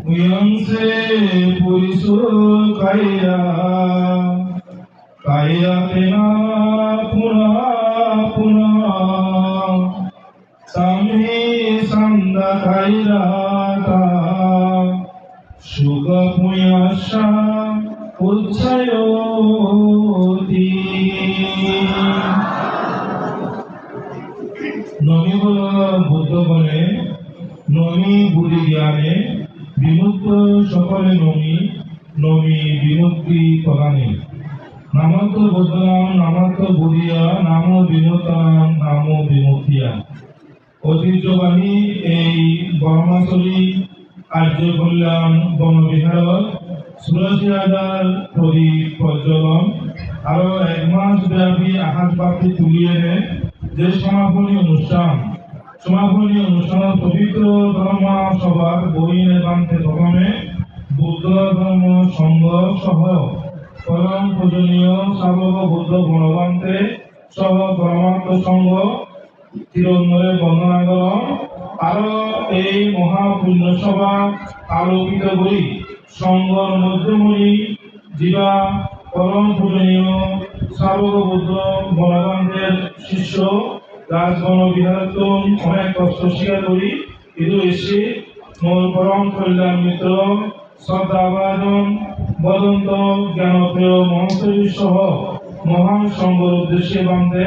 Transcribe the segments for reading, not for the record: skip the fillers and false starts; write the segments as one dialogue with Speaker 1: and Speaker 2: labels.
Speaker 1: উয়ংসে পুরিসুর Kayah তেনা পুনা পুনা সামি সন্দা কাইরা তা সুগ পুয়াশা উচ্ছয়তি নমি হল বুদ্ধ বলে নমি বুদ্ধি জ্ঞানে বিমুক্ত সকলে নমি নমি বিমুক্তি প্রদানে নামত বুদ্ধনাম নামত বুধিয়া নাম বিমুক্তানাম নাম বিমুক্তিয়া ঐতিহ্যবাহী এই বর্মাচলী আর্য কল্যাণ বনবিহারত ৮৪,০০০ প্রদীপ প্রজ্বলন আরো ১ মাস ব্যাপী আকাশবাতি তুলিয়ে যে সমাপনী অনুষ্ঠানের পবিত্র ধর্ম সভার বই নির্মাণে প্রথমে বুদ্ধ ধর্ম সংঘ সহ পরম পূজনীয় শ্রাবক বুদ্ধ গণবান্তে সহ পরমাত্ম সংঘ তিরোন্নরে বন্দনা করম আরো এই মহাপুণ্য সভা আলোকিত করি সংঘর মধ্যমণি জীবা পরম পূজনীয় শ্রাবক বুদ্ধ গণবান্তের শিষ্য রাজবন বিহারতন অনেক কষ্ট স্বীকার করি কিন্তু এসে মোর পরম কল্যাণ মিত্র শ্রদ্ধাভাজন বদন্ত জ্ঞানপ্রিয় মহাশয় সহ মহান সংঘর উদ্দেশ্যে বান্ধে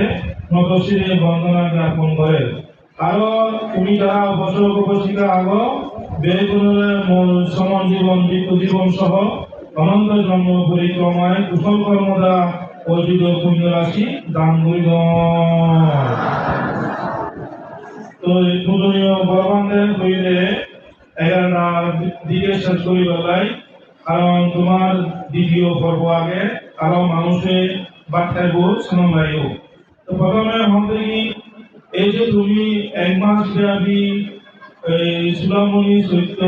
Speaker 1: নতশিরে বন্দনা জ্ঞাপন করে আরো তুমি যারা উপসর্গিকা আগ বেগুণের মূল সমান জীবন জীবন সহ অনন্ত জন্ম পরিক্রমায় কুশল কর্মদা অর্জিত পুণ্য রাশি দান করিল তো এই পূজনীয় বলবানদের কইলে 11টার দিকে শেষ করি বেলায় কারণ তোমার দ্বিতীয় পর্ব আগে আরো মানুষে বার্তায় বোধ শোনা লাগবে তো প্রথমে আমাদের এই যে তুমি 1 মাস ব্যাপী এই সুলামণি চৈত্য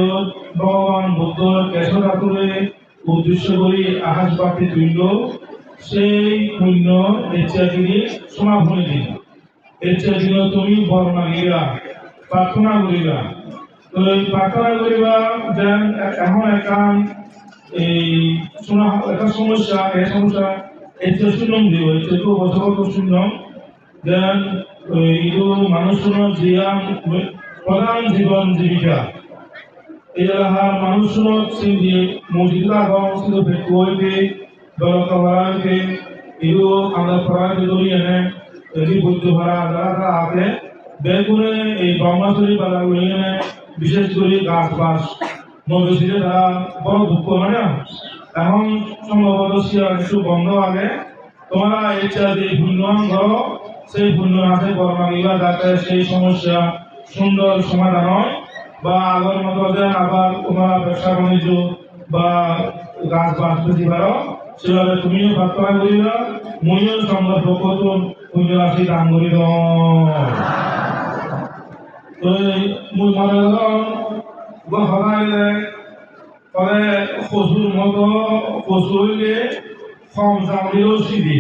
Speaker 1: ভগবান বুদ্ধ কেশর ঠাকুরে উদ্দেশ্য করে আকাশবাতি তুইল সেই পুণ্য ইচ্ছাগিরি সমাপনী দিন ইচ্ছাগিরি তুমি বর্ণনা গিরা প্রার্থনা করিবা তো এই প্রার্থনা করিবা যেন এখন একান এই শোনা একটা সমস্যা এই সমস্যা ইচ্ছা শুনম দিব ইচ্ছা তো বছর শুনলাম যেন ইদু মানুষের জিয়াম প্রধান জীবন জীবিকা এই এলাকার মানুষের সিন্ধি মসজিদা গাঁও সিন্ধু ভেটুয়াইতে দলকা ভাড়াইতে ইদু আমরা ফরাইতে ধরি এনে এই বৈদ্য ভাড়া যারা আছে বেগুনে এই ব্রহ্মাচলী বাজার এনে বিশেষ করে গাছ বাস মসজিদে তারা বড় দুঃখ মানে এখন সম্ভবত শিয়ার একটু বন্ধ আগে তোমরা ইচ্ছা যে পুণ্যন করো সেই পুণ্য আছে বর্ণাগিবা যাতে সেই সমস্যা সুন্দর সমাধান হয় বা আগের মতো যেন আবার তোমরা ব্যবসা বাণিজ্য বা গাছ বাস বেশি পারো সেভাবে তুমিও প্রার্থনা করিবা মইও সংবাদ প্রকল্প পুণ্য রাশি দান করিল তো মুই মনে হলাইলে পরে কচুর মতো কচু হইলে কম চাউলিও সিদ্ধি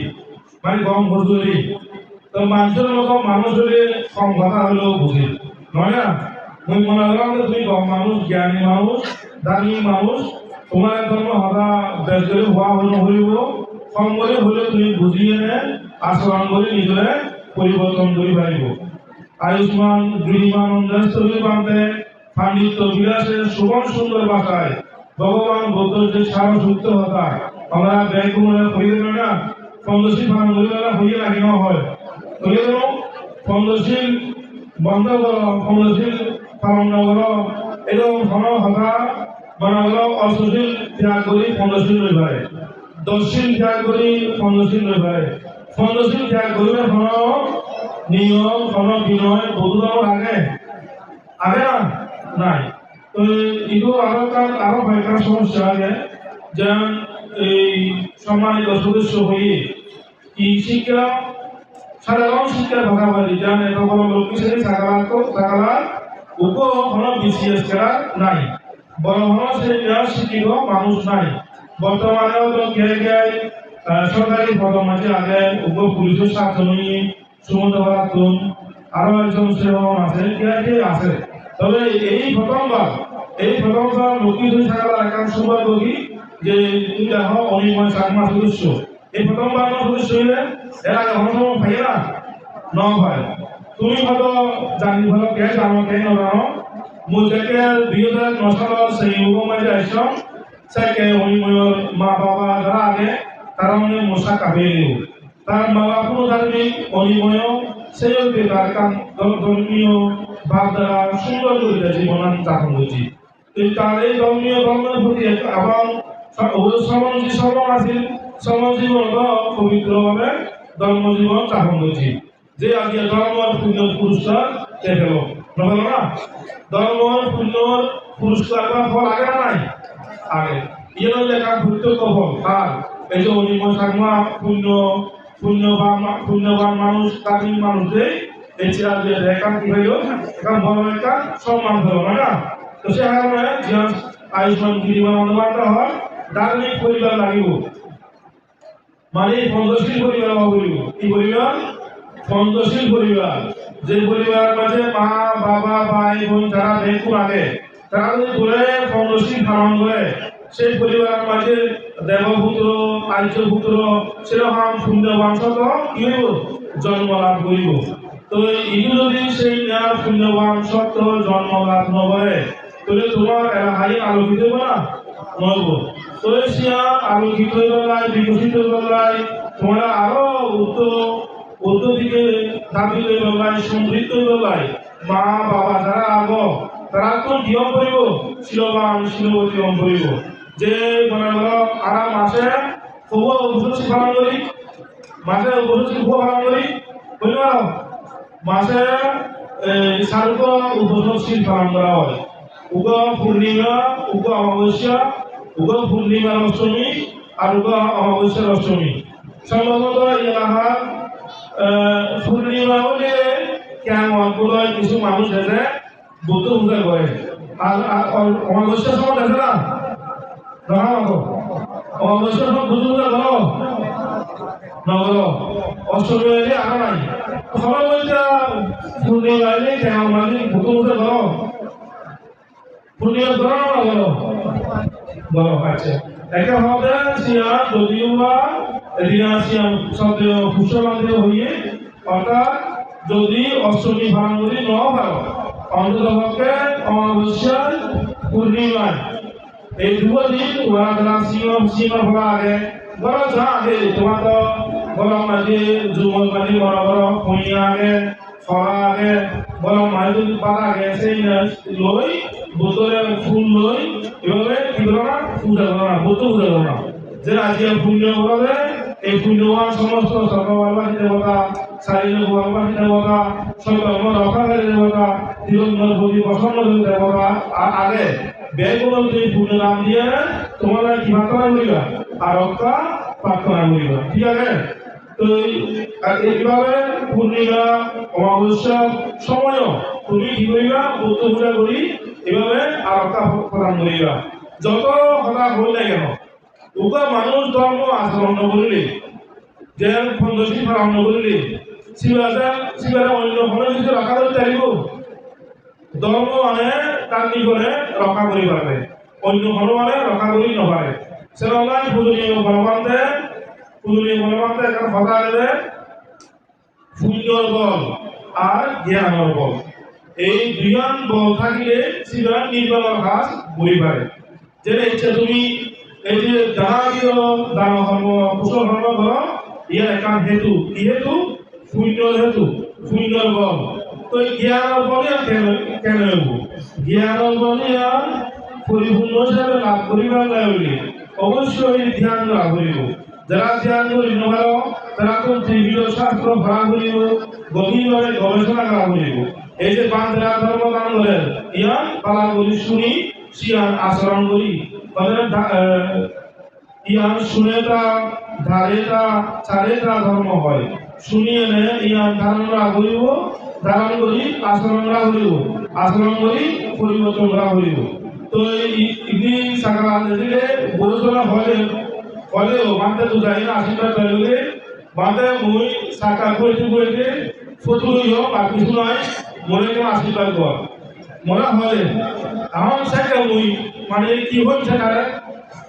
Speaker 1: মানে কম কচুরি তো মানুষের মতো মানুষ হলে কম কথা হলেও বুঝি নয় না মুই মনে হলাম যে তুমি কম মানুষ জ্ঞানী মানুষ দানি মানুষ তোমার ধর্ম হতা বেশ করে হওয়া হইব কম করে হলে তুমি বুঝিয়ে আচরণ করে নিজের পরিবর্তন করে পারিব আয়ুষ্মান গৃহীমানন্দ বান্ধে পাণ্ডিত্য বিলাসের সুবন সুন্দর ভাষায় ভগবান বুদ্ধের যে সারসূত্র হতা আমরা ব্যাংকগুলো হইলে না পন্দশীল ফার্ম হইয়ে লাগে না হয় হইলে পন্দশীল বন্ধ করো পন্দশীল পালন করো এরকম ঘন হতা বানালো অর্থশীল ত্যাগ করি পন্দশীল রই পারে দশশীল ত্যাগ করি পন্দশীল রই পারে পন্দশীল ত্যাগ করিবে ঘন নিয়ম ঘন বিনয় বধুদাও আগে আগে না নাই তো ইগো আরো ভয়ঙ্কর সমস্যা আগে যেমন এই সম্মানিত সদস্য হয়ে কি শিক্ষা সাধারণ শিক্ষার ভাষা বলি যেমন এত বড় লোক হিসেবে সাকালার উপ হল বিসিএস করা নাই বড় হল সে শিক্ষিত মানুষ নাই বর্তমানেও তো কে সরকারি পদম আছে আগে উপ পুলিশের শাসনী সুমন্ত ভারাতুন আরো একজন সেবক আছে কে আছে তবে এই প্রথমবার এই প্রথমটা লক্ষ্মী দুই থাকার একাংশ সৌভাগ্যী যে দেহ অনিময় চাকমা সদস্য এই প্রথমবার সদস্য হইলে এর আগে হন ভাই না ন ভাই তুমি হয়তো জানি ভালো কে জানো কে জানো মুজেকে 2009 সালের সেই উগমাজে আসলাম সাইকে অনিময় মা বাবা যারা আগে তারা মনে মশা কাবেলিও তার মা বাবা ধার্মিক অনিময় সেই তার কাম ধর্মীয় ভাবধারা সুন্দর করে জীবন যাপন করছি তার এই ধর্মের প্রতি এবং সমাজী সবল আছে সমাজীবন পবিত্রভাবে ধর্মজীবন যাপন করছি যে আজকে ধর্মের পুণ্য পুরস্কার পেল না ধর্মের পুণ্য পুরস্কার বা ফল আগে না নাই আগে ইয়ে লেখা প্রত্যক্ষ ফল আর এই যে অনিময় সাগমা পুণ্যবান মানুষ কাবিল মানুষদের এই চেয়ার যে রেখা কি হইল এখন বড় একটা সম্মান হলো না তো সে কারণে যে আয়ুষ্মান গিরিবান অনুবাদ হয় ধার্মিক পরিবার লাগিব মানে পঞ্চশীল পরিবার হইব কি পরিবার পঞ্চশীল পরিবার যে পরিবার মাঝে মা বাবা ভাই বোন যারা বেকুন আগে তারা যদি ধরে পঞ্চশীল পালন করে সেই পরিবার মাঝে দেবপুত্র আর্যপুত্র সেরকম শূন্য বংশত কি হইব জন্ম লাভ করিব তো ইনি যদি সেই শূন্য বংশত জন্ম লাভ নকরে তাহলে তোমার এলাকায় আলোকিত না নব তো সিয়া আলোকিত হইবাই বিকশিত হইবাই তোমরা আরো উত্তর দিকে দাবি হইবাই সমৃদ্ধ হইবাই মা বাবা যারা আগ তারা তো নিয়ম করিব শিলবান শিলবতী নিয়ম করিব যে মনে হলো আরাম মাসে খুব উপস্থিত পালন করি মাসে উপস্থিত পালন করি বুঝতে পারো মাসে সার্ক উপস্থিত পালন করা হয় উগ পূর্ণিমা উগ অমাবস্যা উগ পূর্ণিমার অষ্টমী আর উগ অমাবস্যার অষ্টমী সম্ভবত এলাকা পূর্ণিমা হলে কেমন কিছু মানুষ এসে বুদ্ধ পূজা করে আর অমাবস্যার সময় দেখে না অমাবস্যার সময় বুদ্ধ পূজা করো নগর অষ্টমী হলে আরো নাই সবাই বলছে পূর্ণিমা হলে কেমন মানে বুদ্ধ পূজা করো পূর্ণিমা করো না বলো বলো আচ্ছা একটা হবে সিয়া যদিও বা রিয়াসিয়াম শব্দ পুষ্যবান্ধে হইয়ে অর্থাৎ যদি অষ্টমী ভাঙুরি ন ভালো অন্ততপক্ষে অমাবস্যা পূর্ণিমায় এই দুদিন ওরা যারা সীমা ভরা আগে বড় যা আগে তোমার তো বড় মাঝে যুবক মাঝে বড় বড় কইয়া আগে ফরা আগে বড় মাঝে পাতা আগে সেই লই বোতলে ফুল লই এভাবে কি করো না পূজা করো না বুদ্ধ পূজা করো না যে আজকে পুণ্য করবে এই পুণ্যবান সমস্ত সর্ববাসী দেবতা শারীরিক ভগবান দেবতা সকর্ম রক্ষাকারী দেবতা তিরঙ্গর প্রতি প্রসন্ন দেবতা আগে ব্যয় করো এই পুণ্য নাম দিয়ে তোমরা কি প্রার্থনা করিবা আর রক্ষা প্রার্থনা করিবা ঠিক আছে তো এইভাবে পূর্ণিমা অমাবস্যা সময় তুমি কি করিবা বুদ্ধ পূজা করি এভাবে আর রক্ষা প্রদান করিবা যত কথা হল না কেন উগা মানুষ ধর্ম আচরণ নকরিলে যে পঞ্চশী পালন নকরিলে শিবারা অন্য কোনো কিছু রক্ষা করতে পারিব ধর্ম মানে তার নিকটে রক্ষা করি পারবে অন্য কোনো মানে রক্ষা করি নপারে সেরকম পূজনীয় বলবান্তে একটা কথা দেবে পুণ্যর বল আর জ্ঞানের বল এই দুইজন বল থাকিলে শিবারা নির্বাচন কাজ করি পারে যেটা ইচ্ছা তুমি এই যে জানাবীয় দান ধর্ম কুশল ধর্ম ধরো ইয়ার একটা হেতু কি হেতু পুণ্যর হেতু পুণ্যর বল তো জ্ঞানের বলে কেন জ্ঞানের বলে পরিপূর্ণ হিসাবে লাভ করিবার লাগলে অবশ্যই ধ্যান লাভ করিব যারা ধ্যান করি নভালো তারা তো ত্রিবিধ শাস্ত্র ভরা করিব গভীরভাবে গবেষণা করা করিব এই যে বান্ধরা ধর্ম দান করেন ইয়ান পালা করি শুনি সিয়ান আচরণ করি ইয়ান শুনেতা ধারেতা চারেতা ধর্ম হয় শুনিয়ে নে ইয়ান ধারণা করিব ধারণ করি আচরণ করিব আচরণ করি পরিবর্তন করিব তো ইনি সাকারা দিলে গবেষণা হলেও মানতে তো যাই না আশীর্বাদ চাইলে মানতে মই সাকার করতে ফতুরই হোক আর কিছু নয় মনে কেন আশীর্বাদ কর মনে হয় আমার সাকা মুই মানে কি হচ্ছে কারে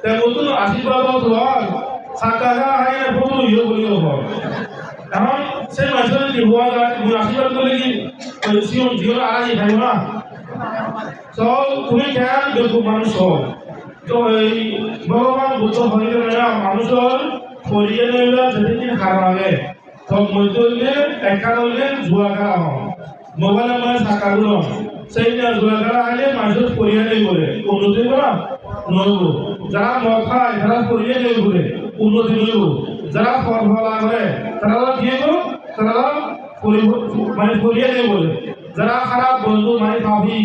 Speaker 1: তে নতুন আশীর্বাদ হওয়ার সাকা হয় না বন্ধু ইয়ে বলিও হয় এখন সেই মানুষের কি হওয়া যায় মুই আশীর্বাদ করলে কি সিওন জিওর আড়াই খাই না তো তুমি কেন দেখো মানুষ তো এই ভগবান বুদ্ধ হইতে না মানুষের করিয়ে নেওয়া যেদিন খারাপ লাগে তো মধ্যে একা হলে জুয়া খেলা হয় মোবাইলের মানে থাকাগুলো সেই জুয়া খেলা আইলে মানুষের করিয়ে নেই বলে উন্নতি করা নইব যারা মদ খায় তারা করিয়ে নেই বলে উন্নতি নইব যারা ফল ফলা করে তারা দিয়ে গো তারা মানে করিয়ে নেই বলে যারা খারাপ বন্ধু মানে ভাবি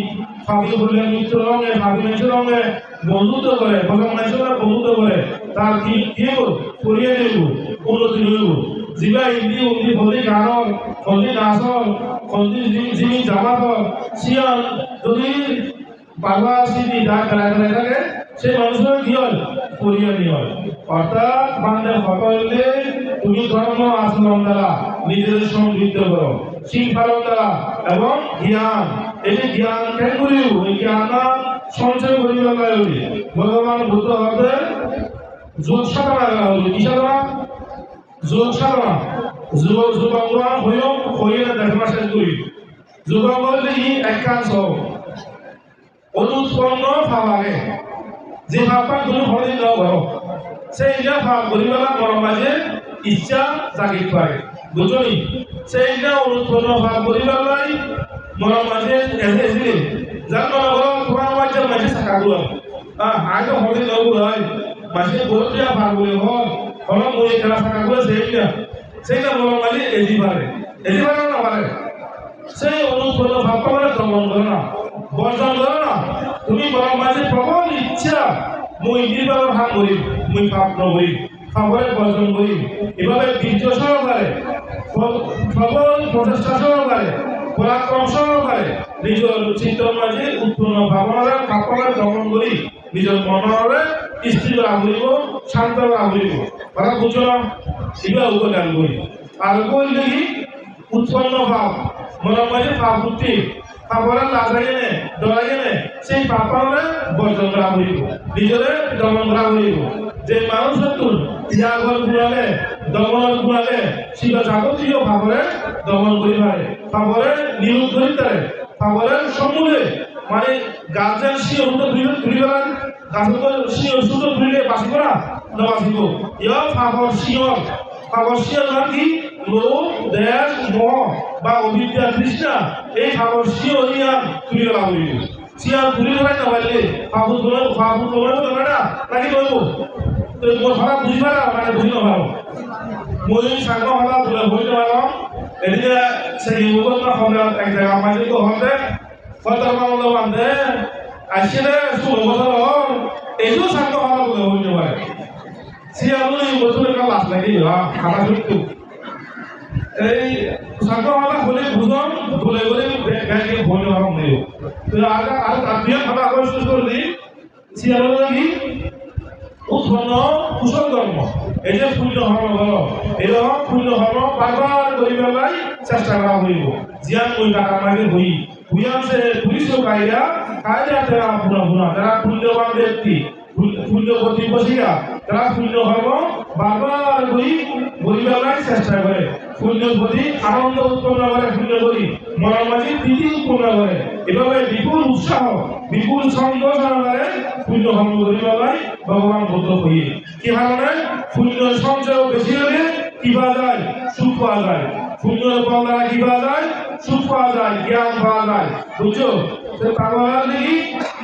Speaker 1: ভাবি বললে মিত্র রঙে ভাবি মেয়ের রঙে বন্ধুত্ব করে প্রথম মানুষের বন্ধুত্ব করে তার কি দিয়ে গো করিয়ে নেই উন্নতি নইব জিবা ইন্দি উন্দি হলি গানর হলি নাচর হলি জিমি জামাতর সিয়ান যদি বাবা সিদি ডাক খেলা থাকে সেই মানুষের কি হয় করিয়ে নিয়ে হয় অর্থাৎ বান্ধব সকলে তুমি ধর্ম আচরণ দ্বারা নিজেদের সমৃদ্ধ করো শৃঙ্খলা দ্বারা এবং জ্ঞান এই যে জ্ঞান কেন করিব এই জ্ঞান সঞ্চয় করিব ভগবান বুদ্ধ হবে যোগ সাধনা হল কি সাধনা যোগ সাধনা যুগাঙ্গ হয়ে দেখা শেষ করি যুগাঙ্গ হলে ই একাংশ অনুৎপন্ন ভাব আগে যে ভাবটা তুমি হলে দাও করো সেই ভাব করিবেলা মনের মাঝে ইচ্ছা জাগিত পারে বুঝলি সেইটা অনুৎপন্ন ভাব করিবেলাই মনের মাঝে এসে যার মনে করো তোমার মাঝে মাঝে থাকা গুলো আগে হলে দাও হয় মাঝে বলতে ভাব বলে হল মই খেলা থাকা গুলো সেইটা মনের মাঝে এসে পারে না পারে সেই অনুৎপন্ন ভাবটা মানে দমন করো না বর্জন করো না তুমি মনের মাঝে প্রবল ইচ্ছা মই নির্বাহ ভাগ করি মই পাপ নকরি পাপরে বর্জন করি এভাবে বীর্য সহকারে প্রবল প্রচেষ্টা সহকারে পরাক্রম সহকারে নিজের চিন্তার মাঝে উৎপন্ন ভাবনার পাপরে দমন করি নিজের মনরে স্থির রাখব শান্ত রাখব তারা বুঝো না এগুলো উপদান করি আর করলে কি উৎপন্ন ভাব মনের মাঝে পাপ বুদ্ধি পাপরে লাজাই নে ডরাই নে সেই পাপরে বর্জন করা হইব নিজের দমন করা হইব যে মানুষ ত্যাগর গুণালে দমনের গুণালে শিবা যাবতীয় ভাবরে দমন করি পারে পাপরে নিরোধ করি পারে পাপরে সমূলে মানে গাছের শিও ঘুরে গেলেন গাছের শিও সুতো ঘুরে বাঁচি করা না বাঁচিব ইয়া পাপর শিওর নাকি লোভ দেশ মোহ বা অবিদ্যা তৃষ্ণা এই খাবার শিওর ইয়ার তুলে গেলা হইব শিয়ার তুলে গেলাই না পারলে পাপু তোমার না নাকি বলবো তো মোর ভাড়া বুঝবা না মানে বুঝি না ভালো মই সাঙ্গ ভাড়া বলে বলতে পারলাম এদিকে সেই মুগত না হবে এক জায়গা মাঝে তো হবে ফতর মামলা বান্ধে আসলে ষোলো বছর এইও সাঙ্গ ভাড়া বলে বলতে পারে সিয়ালুই বছরের কাল আস নাকি খানা শুনতো এই সাঙ্গ ভাড়া হলে বুঝলাম বলে বলে ব্যাংকে বলে ভাড়া নেই তো আগে আর আপনি খাতা আবিষ্কার করলি সিয়ালু নাকি উৎপন্ন কুশল কর্ম এই যে পুণ্য ধর্ম হল এরকম পুণ্য ধর্ম বারবার করিবেলাই চেষ্টা করা হইব জিয়ান কই টাকা মাঝে হইয়াছে পুলিশ কাইরা তেরা পুরা যারা পুণ্যবান ব্যক্তি পুণ্যপতি বসিয়া তারা পুণ্য ধর্ম বারবার করিবেলাই চেষ্টা করে পুণ্যপতি আনন্দ উৎপন্ন করে পুণ্য করি মনের মাঝে প্রীতি উৎপন্ন করে এভাবে বিপুল উৎসাহ বিপুল ছন্দ সহকারে পুণ্য ধর্ম করিবেলাই ভগবান বুদ্ধ হইয়ে কি কারণে পুণ্য সঞ্চয় বেশি হলে কি পাওয়া যায় সুখ পাওয়া যায় পুণ্যের ফল দ্বারা কি পাওয়া যায় সুখ পাওয়া যায় জ্ঞান পাওয়া যায় বুঝছো তাহলে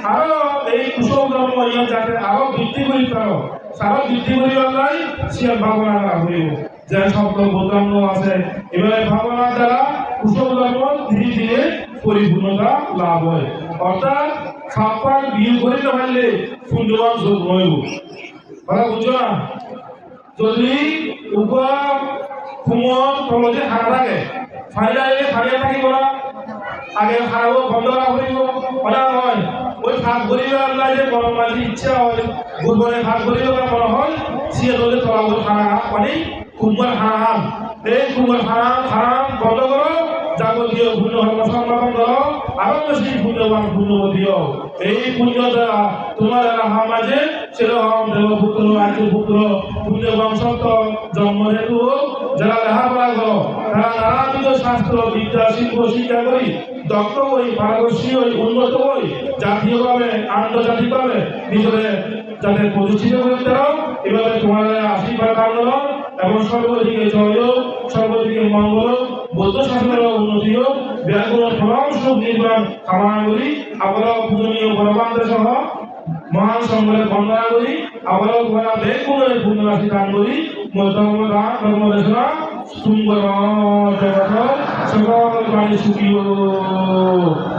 Speaker 1: আরো এই কুশল ধর্ম যাতে আরো বৃদ্ধি করি পারো আরো বৃদ্ধি করিবার নাই সে ভাবনা হইব যে শব্দ বোধাঙ্গ আছে এবারে ভাবনার দ্বারা কুশল ধর্ম ধীরে ধীরে পরিপূর্ণতা লাভ হয় অর্থাৎ খাপার বিয়ে করিতে পারলে পুণ্যবান যোগ হইব কথা বুঝছো না যদি কুমর তলতে খানা থাকে ফাইলে ফাইলে থাকিব না আগে খাব বন্ধ করা হইব ওটা নয় ওই ভাগ করিবার আল্লাহ যে মনের মাঝে ইচ্ছা হয় গুরবনে ভাগ করিবার মনে হয় সিয়ে দলে তলাব খানা মানে কুমর হারাম এই কুমর হারাম বন্ধ করো যাবতীয় পুণ্য কর্ম সম্পাদন করো আরো বেশি পুণ্যবান পুণ্যবতী হও এই পুণ্য দ্বারা তোমার সমাজে সেরকম দেবপুত্র আর্যপুত্র পুণ্য বংশত জন্ম হেতু যারা লেখাপড়া করো তারা নানাবিধ শাস্ত্র বিদ্যা শিল্প শিক্ষা করি দক্ষ হই পারদর্শী হই উন্নত হই জাতীয়ভাবে আন্তর্জাতিকভাবে নিজেদের যাতে প্রতিষ্ঠিত করতে পারো এভাবে তোমাদের আশীর্বাদ কামনা এবং সর্বদিকে জয় সর্বদিকে মঙ্গল বৌদ্ধ শাসনের উন্নতি হোক ব্যাকুল ফলম সুখ নির্মাণ কামনা করি আমরা পূজনীয় বড়বান্ধব সহ মহান সংঘের বন্দনা করি আমরা তোমার বেগুনের পুণ্যরাশি দান করি মধ্যমদান ধর্মদেশনা সুন্দর জগৎ সকল বাণী সুখী হোক।